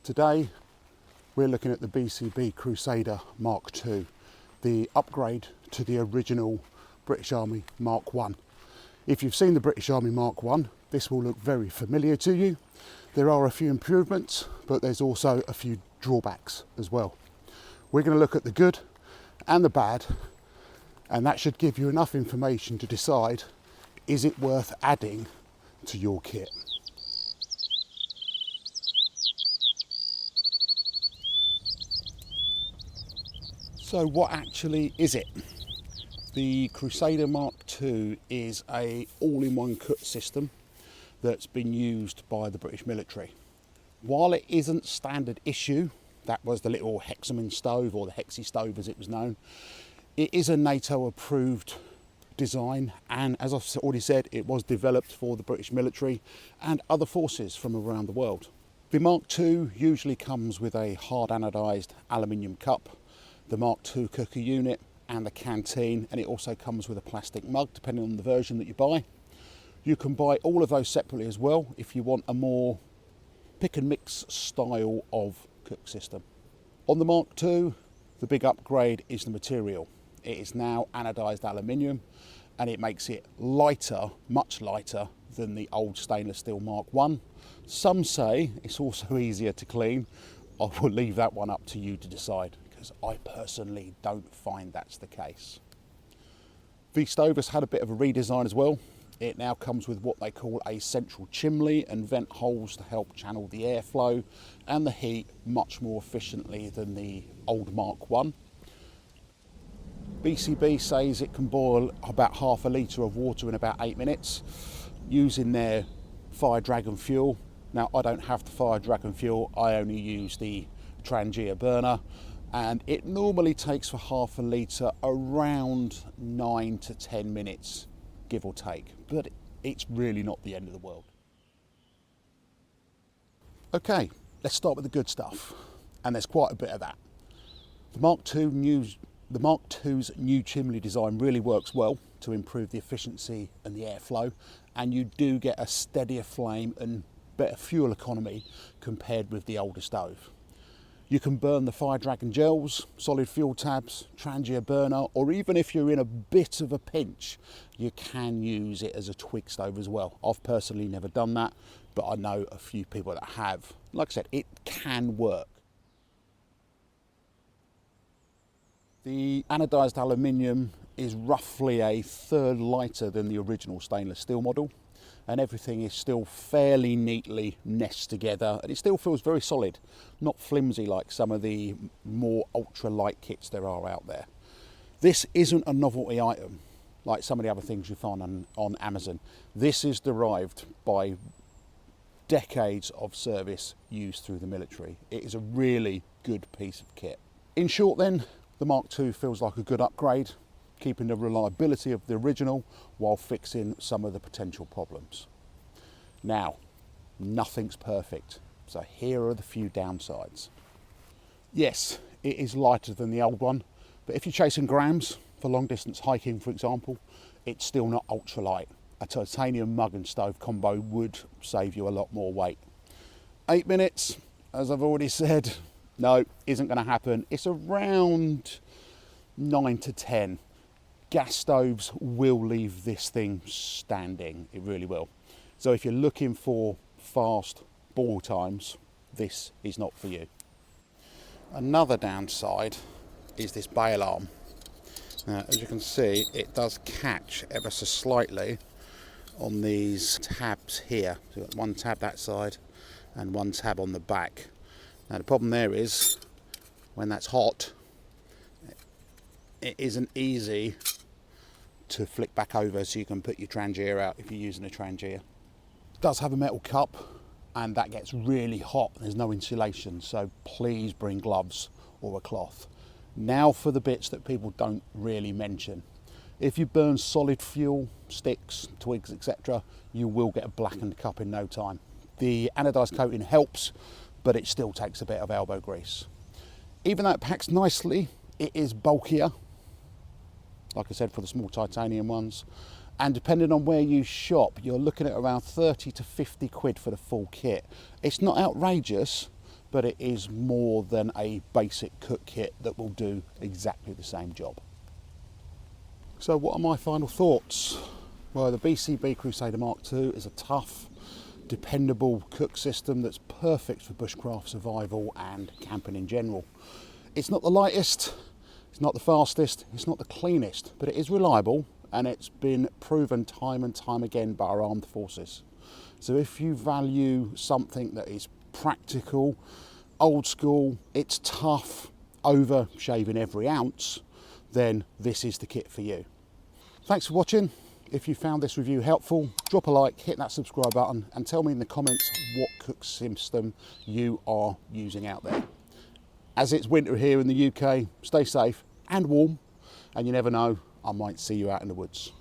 Today we're looking at the BCB Crusader MK2, the upgrade to the original British Army Mark 1. If you've seen the British Army Mark 1, this will look very familiar to you. There are a few improvements, but there's also a few drawbacks as well. We're going to look at the good and the bad, and that should give you enough information to decide, is it worth adding to your kit? So what actually is it? The Crusader Mark II is a all-in-one cut system that's been used by the British military. While it isn't standard issue, that was the little hexagon stove, or the hexi stove as it was known, it is a NATO approved design, and as I've already said, it was developed for the British military and other forces from around the world. The Mark II usually comes with a hard anodised aluminium cup, the Mark II cooker unit and the canteen, and it also comes with a plastic mug depending on the version that you buy. You can buy all of those separately as well if you want a more pick and mix style of cook system. On the Mark II, the big upgrade is the material. It is now anodised aluminium, and it makes it lighter, much lighter than the old stainless steel Mark I. Some say it's also easier to clean. I will leave that one up to you to decide, because I personally don't find that's the case. The stove has had a bit of a redesign as well. It now comes with what they call a central chimney and vent holes to help channel the airflow and the heat much more efficiently than the old Mark I. BCB says it can boil about half a litre of water in about 8 minutes using their Fire Dragon fuel. Now, I don't have the Fire Dragon fuel, I only use the Trangia burner, and it normally takes for half a litre around 9 to 10 minutes, give or take, but it's really not the end of the world. Okay, let's start with the good stuff, and there's quite a bit of that. The Mark II's new chimney design really works well to improve the efficiency and the airflow, and you do get a steadier flame and better fuel economy compared with the older stove. You can burn the Fire Dragon gels, solid fuel tabs, Trangia burner, or even if you're in a bit of a pinch, you can use it as a twig stove as well. I've personally never done that, but I know a few people that have. Like I said, it can work. The anodised aluminium is roughly a third lighter than the original stainless steel model, and everything is still fairly neatly nested together, and it still feels very solid, not flimsy like some of the more ultra light kits there are out there. This isn't a novelty item like some of the other things you find on Amazon. This is derived by decades of service used through the military. It is a really good piece of kit. In short then, the Mark II feels like a good upgrade, keeping the reliability of the original while fixing some of the potential problems. Now, nothing's perfect, so here are the few downsides. Yes, it is lighter than the old one, but if you're chasing grams for long distance hiking, for example, it's still not ultralight. A titanium mug and stove combo would save you a lot more weight. 8 minutes, as I've already said, no, isn't going to happen. It's around 9 to 10. Gas stoves will leave this thing standing, it really will. So if you're looking for fast boil times, this is not for you. Another downside is this bail arm. Now, as you can see, it does catch ever so slightly on these tabs here. So you've got one tab that side and one tab on the back. Now the problem there is, when that's hot, it isn't easy to flick back over so you can put your Trangia out if you're using a Trangia. It does have a metal cup, and that gets really hot. There's no insulation, so please bring gloves or a cloth. Now for the bits that people don't really mention. If you burn solid fuel, sticks, twigs, etc., you will get a blackened cup in no time. The anodised coating helps, but it still takes a bit of elbow grease. Even though it packs nicely, it is bulkier, like I said, for the small titanium ones, and depending on where you shop, you're looking at around 30 to 50 quid for the full kit. It's not outrageous, but it is more than a basic cook kit that will do exactly the same job. So what are my final thoughts? Well, the BCB Crusader MK2 is a tough, dependable cook system that's perfect for bushcraft survival and camping in general. It's not the lightest, it's not the fastest, it's not the cleanest, but it is reliable, and it's been proven time and time again by our armed forces. So if you value something that is practical, old school, it's tough, over shaving every ounce, then this is the kit for you. Thanks for watching. If you found this review helpful, drop a like, hit that subscribe button, and tell me in the comments what cook system you are using out there. As it's winter here in the UK, stay safe and warm, and you never know, I might see you out in the woods.